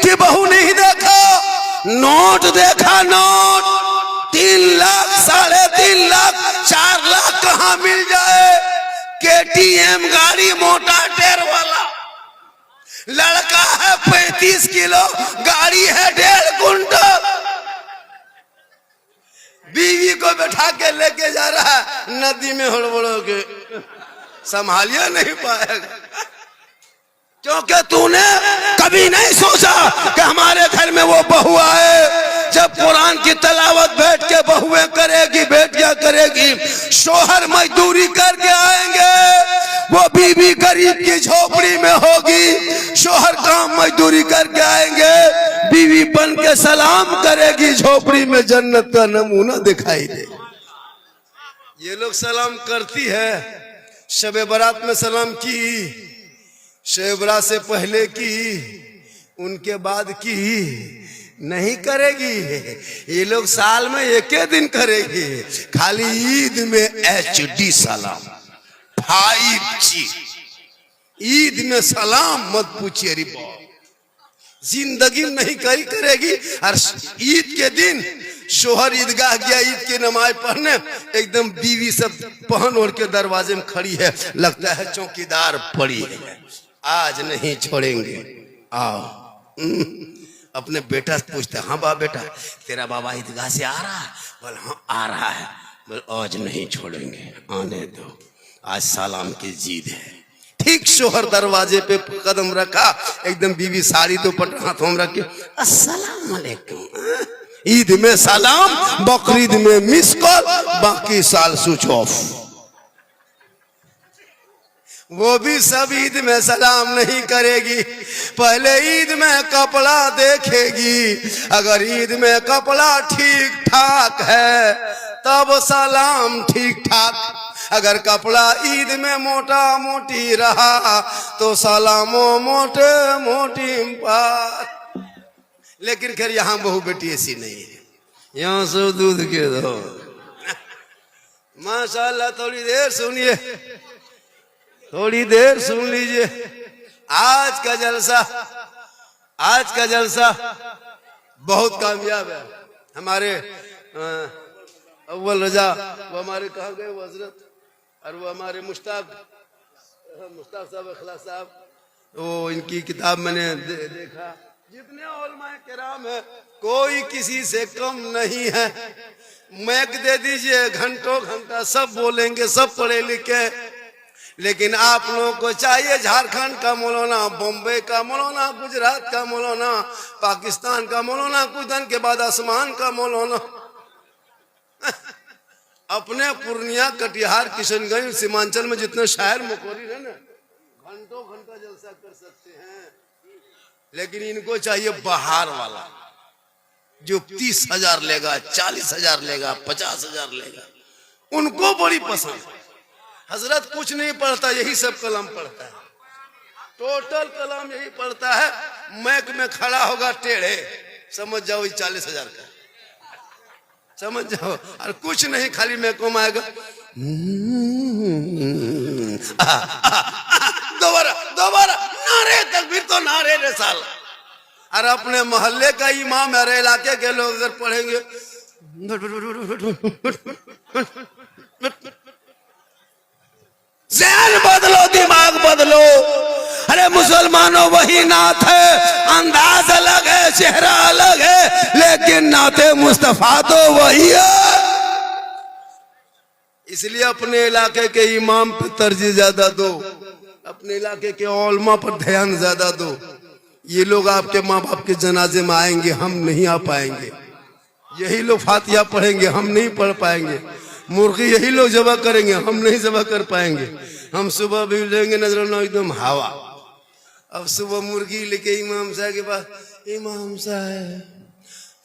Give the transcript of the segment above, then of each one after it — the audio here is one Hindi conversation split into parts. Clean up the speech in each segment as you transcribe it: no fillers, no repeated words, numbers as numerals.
की बहू नहीं देखा, नोट देखा, नोट 3 लाख, 3.5 लाख, 4 लाख कहाँ मिल जाए। KTM गाड़ी मोटा टायर वाला, लड़का है 35 किलो, गाड़ी है 1.5 कुंटल। बीवी को बैठा के लेके जा रहा है नदी में, हड़बड़ो के संभालिया नहीं पाएगा, क्योंकि तूने कभी नहीं सोचा कि हमारे घर में वो बहू आए। जब कुरान की तलावत बैठ के बहुएं करेगी, बेटियां करेगी, शोहर मजदूरी करके आएंगे, वो बीवी गरीब की झोपड़ी में होगी, शोहर काम मजदूरी करके आएंगे, बीवी बन के सलाम करेगी, झोपड़ी में जन्नत का नमूना दिखाई दे। ये लोग सलाम करती है, शबे बारात में सलाम की, शबे बारात से पहले की, उनके बाद की नहीं करेगी। ये लोग साल में एक दिन करेगी, खाली ईद में HD सलाम, 5G। ईद में सलाम मत पूछिए, अरे जिंदगी नहीं करेगी। और ईद के दिन शोहर ईदगाह गया ईद की नमाज पढ़ने, एकदम बीवी सब पहन ओढ़ के दरवाजे में खड़ी है, लगता है चौकीदार पड़ी है, आज नहीं छोड़ेंगे, आओ। अपने बेटा से पूछते, हाँ बाप बेटा तेरा बाबा ईदगाह से आ रहा है? बोल हाँ आ रहा है। बोल आज नहीं छोड़ेंगे, आने दो, आज सलाम की जिद है। ठीक शोहर दरवाजे पे कदम रखा, एकदम बीवी साड़ी तो पट हाथों में रख के अस्सलाम वालेकुम। ईद में सलाम, बकरीद में मिस कॉल, बाकी साल स्विच ऑफ। वो भी सब ईद में सलाम नहीं करेगी, पहले ईद में कपड़ा देखेगी, अगर ईद में कपड़ा ठीक ठाक है तब सलाम ठीक ठाक, अगर कपड़ा ईद में मोटा मोटी रहा तो सलामो मोटे मोटी बात। लेकिन खैर यहाँ बहू बेटी ऐसी नहीं है, यहाँ सब दूध के दो। माशाल्लाह, थोड़ी देर सुनिए, थोड़ी देर सुन लीजिए। आज का जलसा बहुत कामयाब है। हमारे अव्वल रजा, वो हमारे कहाँ गए वो हजरत, और वो हमारे मुश्ताक साहब, अखलास साहब, वो इनकी किताब मैंने देखा। जितने उलमाए किराम है कोई किसी से कम नहीं है। मैक दे दीजिए, घंटों घंटा सब बोलेंगे, सब पढ़े लिखे, लेकिन आप लोगों को चाहिए झारखंड का मौलाना, बॉम्बे का मौलाना, गुजरात का मौलाना, पाकिस्तान का मौलाना, कुछ दिन के बाद आसमान का मौलाना। अपने पूर्णिया, कटिहार, किशनगंज, सीमांचल में जितने शायर मुकोरी है ना, घंटों घंटा जलसा कर सकते हैं, लेकिन इनको चाहिए बाहर वाला जो 30,000 लेगा, 40,000 लेगा, 50,000 लेगा, उनको बड़ी पसंद है। हजरत कुछ नहीं पढ़ता, यही सब कलाम पढ़ता है, टोटल कलाम यही पढ़ता है। मैक में खड़ा होगा टेढ़े, समझ जाओ 40,000 का, समझ जाओ। और कुछ नहीं, खाली मैको में आएगा, दोबारा नारे तकबीर, तो नारे रे साल। और अपने मोहल्ले का इमाम, मेरे इलाके के लोग अगर पढ़ेंगे, ज़हन बदलो, दिमाग बदलो। अरे मुसलमानों, वही नात है, अंदाज अलग है, चेहरा अलग है, लेकिन नाते मुस्तफा तो वही है। इसलिए अपने इलाके के इमाम पे तरजीह ज्यादा दो, अपने इलाके के उलमा पर ध्यान ज्यादा दो। ये लोग आपके माँ बाप के जनाजे में आएंगे, हम नहीं आ पाएंगे। यही लोग फातिहा पढ़ेंगे, हम नहीं पढ़ पाएंगे। मुर्गी यही लोग जबा करेंगे, हम नहीं जबा कर पाएंगे। हम सुबह भी लेंगे नजर एकदम हवा। अब सुबह मुर्गी लेके इमाम साहब के पास, इमाम साहब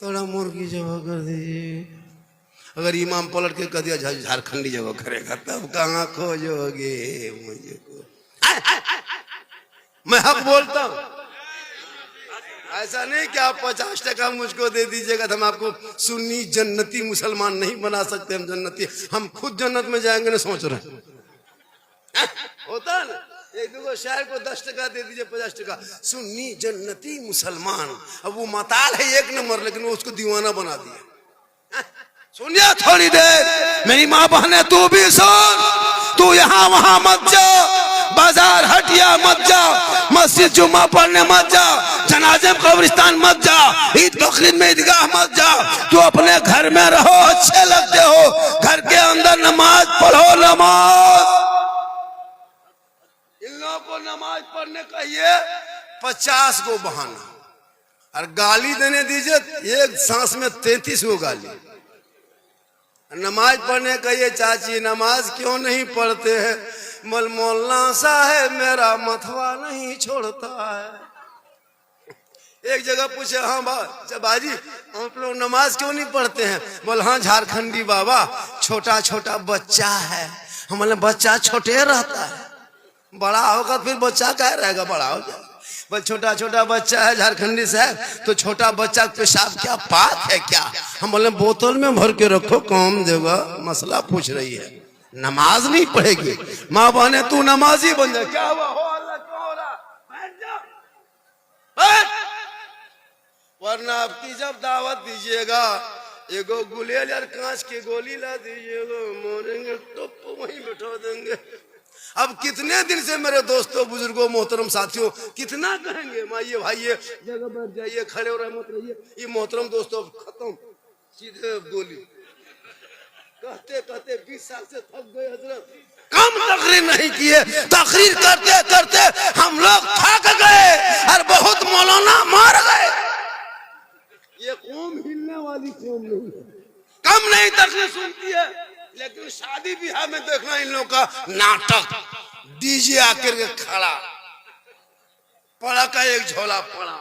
थोड़ा मुर्गी जबा कर दीजिए। अगर इमाम पलट के कह दिया झारखंडी जबा करेगा, तब कहाँ खोजोगे मुझे को। मैं हक बोलता हूँ, ऐसा नहीं कि आप 50% मुझको दे दीजिएगा तो हम आपको सुन्नी जन्नती मुसलमान नहीं बना सकते। हम जन्नती, हम खुद जन्नत में जाएंगे ना सोच रहे हैं। होता है ना, एक दो शायर को 10 टका दे दीजिए, 50 टका। सुन्नी जन्नती मुसलमान, अब वो मताल है 1 नंबर, लेकिन उसको दीवाना बना दिया। सुनिए थोड़ी देर मेरी माँ बहने, तू भी सुन, तू यहाँ वहां मत जाओ, बाजार हटिया मत जाओ, मस्जिद जुम्मा पढ़ने मत जाओ, जनाजे में कब्रिस्तान मत जाओ, ईद बकरीद में ईदगाह मत जाओ, तू अपने घर में रहो, अच्छे लगते हो, घर के अंदर नमाज पढ़ो। नमाज इन लोगों को नमाज पढ़ने का ये 50 गो बहाना, और गाली देने दीजिए एक सांस में 33 गो गाली। नमाज पढ़ने का ये चाची नमाज क्यों नहीं पढ़ते हैं? मौलाना साहब मेरा मथवा नहीं छोड़ता है। एक जगह पूछे, हाँ बाजी आप लोग नमाज क्यों नहीं पढ़ते हैं? बोल हाँ झारखंडी बाबा छोटा छोटा बच्चा है। हम बोले बच्चा छोटे रहता है, बड़ा होगा फिर बच्चा क्या रहेगा, बड़ा हो जाएगा। बस छोटा छोटा बच्चा है झारखंडी साहब, तो छोटा बच्चा पेशाब क्या पाक है क्या? हम बोले बोतल में भर के रखो, काम देगा। मसला पूछ रही है, नमाज नहीं पढ़ेगी। माँ बहने तू नमाजी बन जा। क्या हुआ? हो अल्लाह क्या हो रहा? बैठ जा, वरना आपकी जब दावत दीजिएगा एगो गुलेल यार कांच की गोली ला दीजिएगा, मोरेंगे तो वहीं बैठा देंगे। अब कितने दिन से मेरे दोस्तों बुजुर्गों मोहतरम साथियों कितना कहेंगे, माइये भाइये जगह बैठ जाइए, खड़े हो रहे मत रहिए। ये मोहतरम दोस्तों खत्म, सीधे गोली। कहते कहते 20 साल से थक गए हजरत, कम तकरीर नहीं किए, तकरीर करते करते हम लोग थक गए और बहुत मौलाना मार गए। ये कौम हिलने वाली कौम नहीं है, कम नहीं तकरीर सुनती है, लेकिन शादी ब्याह में देखना इन लोगों का नाटक। डीजे आकर के खड़ा, पड़ा का एक झोला पड़ा,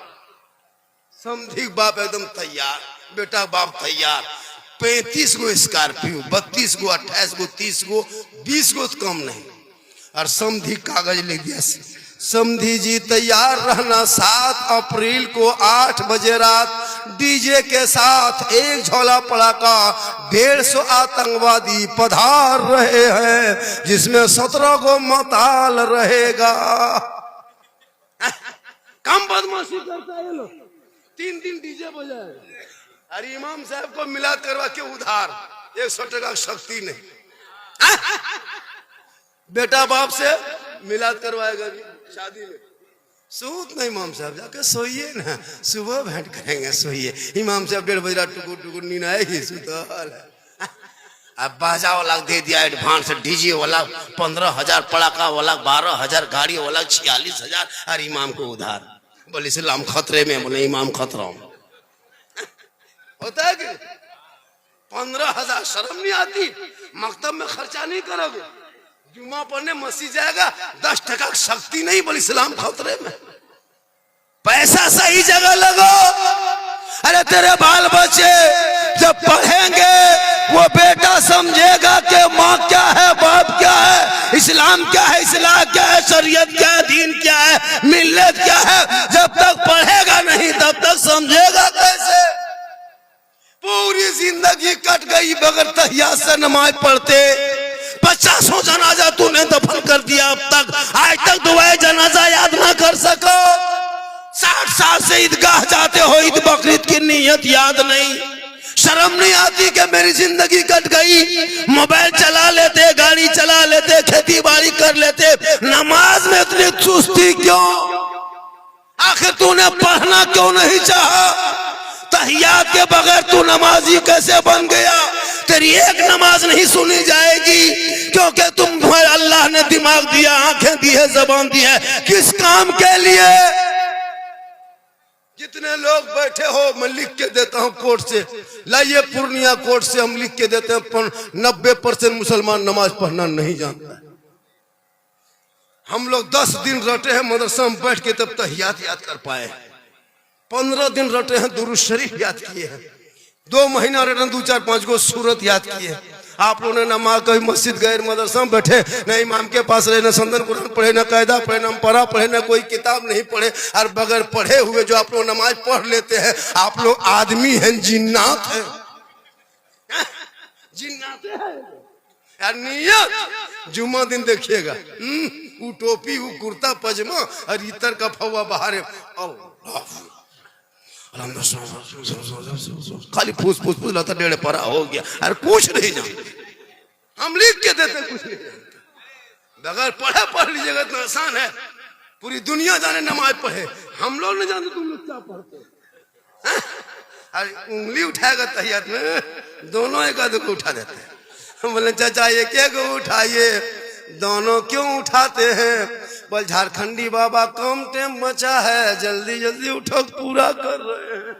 समधी बाप एकदम तैयार, बेटा बाप तैयार, 35 गो स्कॉर्पियो, 32 गो, 28 गो, 30 गो, 20 गो तो कम नहीं। और समधी कागज लिख दिया, समधी जी तैयार रहना, 7 अप्रैल को 8 बजे रात डीजे के साथ एक झोला पड़ाका 150 आतंकवादी पधार रहे हैं, जिसमें 17 गो मताल रहेगा। कम बदमाशी करता है लोग, 3 दिन डीजे बजाए। अरे इमाम साहब को मिलाद करवा के उधार 100 टका शक्ति नहीं। बेटा बाप से मिलाद करवाएगा शादी में, सूत नहीं। इमाम साहब जाके सोइए ना, सुबह भेंट करेंगे, सोइए। इमाम साहब 1:30 बजे टुकुर टुकुर नींद आएगी, सुतल। अब बाजा वाला दे दिया एडवांस, डीजे वाला 15,000, पड़ाका वाला 12,000, गाड़ी वाला 46,000, और इमाम को उधार। बोले इस्लाम खतरे में, बोले इमाम खतरा में। होता है कि 15,000 शर्म नहीं आती? मकतब में खर्चा नहीं करोगे, जुम्मा पढ़ने मस्जिद जाएगा, 10 टका शक्ति नहीं, बोले इस्लाम खतरे में। पैसा सही जगह लगो। अरे तेरे बाल बच्चे जब पढ़ेंगे वो बेटा समझेगा कि माँ क्या है, बाप क्या है, इस्लाम क्या है, इस्लाम क्या है, शरीयत क्या है, दीन क्या है, मिल्लत क्या है। जब तक पढ़ेगा नहीं तब तक समझेगा कैसे? पूरी जिंदगी कट गई बगैर तहियात से नमाज पढ़ते। 50 जनाजा तूने दफन कर दिया, अब तक आज तक दुआए जनाजा याद ना कर सको। 60 साल से ईदगाह जाते हो, ईद बकरीद की नियत याद नहीं। शर्म नहीं आती कि मेरी जिंदगी कट गई? मोबाइल चला लेते, गाड़ी चला लेते, खेती बाड़ी कर लेते, नमाज में इतनी चुस्ती क्यों? आखिर तूने पढ़ना क्यों नहीं चाहा? तहियात के बगैर तू नमाजी कैसे बन गया? तेरी एक नमाज नहीं सुनी जाएगी, क्योंकि तुम्हें अल्लाह ने दिमाग दिया, आंखें दी है, जबान दी है, किस काम के लिए? जितने लोग बैठे हो मैं लिख के देता हूं कोर्ट से, लाइए पूर्णिया कोर्ट से हम लिख के देते हैं 90% मुसलमान नमाज पढ़ना नहीं जानता है। हम लोग 10 दिन रटे हैं मदरसा में बैठ के, तब तहियात याद कर पाए। 15 दिन रटे हैं दुरूद शरीफ याद किए हैं, 2 महीना रटे 2-4-5 गो सूरत याद किए। आप लोगों ने नमाज कभी मस्जिद गए, मदरसा में बैठे, न इमाम के पास रहे, न संदन कुरान पढ़े, न कायदा पढ़े, न पढ़ा पढ़े, न कोई किताब नहीं पढ़े, और बगैर पढ़े हुए जो आप लोग नमाज पढ़ लेते हैं, आप लोग आदमी हैं जिन्नात हैं? जिन्नात है यार। नियत जुम्मा दिन देखिएगा, वो टोपी, वो कुर्ता पजामा और इतर का फौवा बाहर खाली फूस फूस फूस लाता, 1.5 पारा हो गया। अरे कुछ नहीं जानते, हम लिख के देते कुछ नहीं जानते। बगैर पढ़े पढ़ लीजिएगा, इतना आसान है। पूरी दुनिया जाने नमाज पढ़े, हम लोग नहीं जानते तुम लोग क्या पढ़ते। अरे उंगली उठाएगा तहियत में, दोनों एक आधे को उठा देते हैं। हम बोले चाचा ये क्या को उठाइए, दोनों क्यों उठाते हैं? बोल झारखंडी बाबा कम टाइम बचा है, जल्दी जल्दी उठो, पूरा कर रहे हैं।